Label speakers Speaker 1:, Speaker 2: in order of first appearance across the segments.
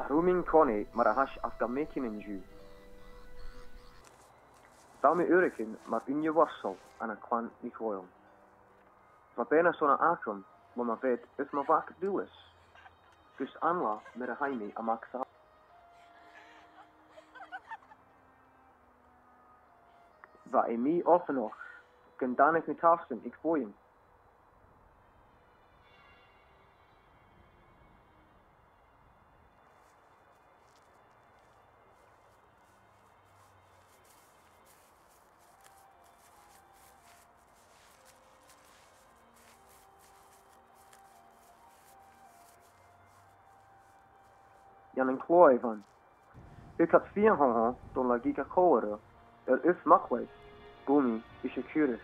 Speaker 1: Roeming Connie, maar hash afgamaken in ju. Daarmee Uriken, maar in je wassel en een kwan niet gooien. Wat bijna zo'n aankom, maar maar weet, is maar vaak doe is. Dus aanla met een heimie aan Maxa. Waar ik mij of nog, kan dan ik niet afstaan, ik voor je. Jan een klooi van. Ik had 4 hangen, toen lag ik een koren. Is makkelijk. Gumi is je curious.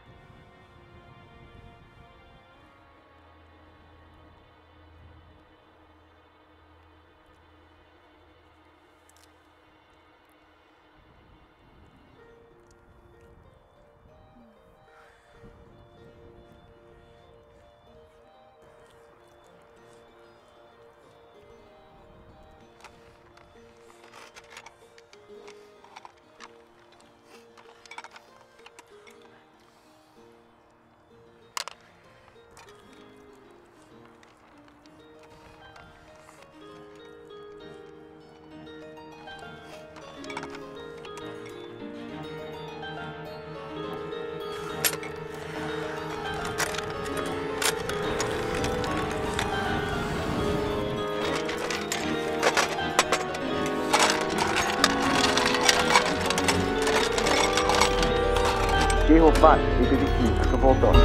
Speaker 1: Jeho vaak, ik weet het niet, gevolgd door.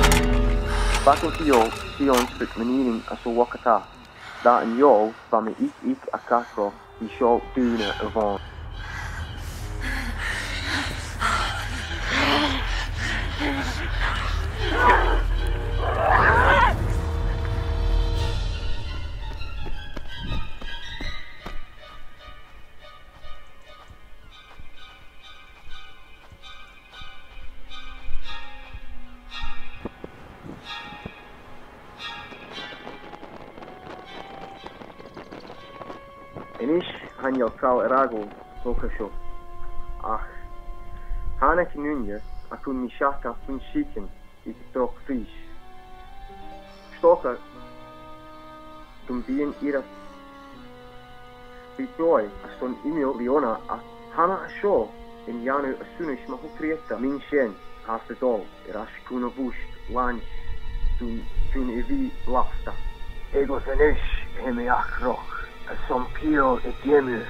Speaker 1: Vaak op jou, zie ons met mening als zo wakata. Daar in jou, waarmee ik a kakro, die show duwen ervan. En ik han jou trouw erago, zo geschopt. Ach, han ik nu je, a kun mi shaka kun chicken, ik trok vis. Stoker, toen bien ira Pitoi, a son email Leona, a hana a show, in janu a sunish mahukrieta, min shen, haast het al, kuna busht, lunch, toen evi lafta.
Speaker 2: Ik was een ish, hem akroch. Som pio et jemu,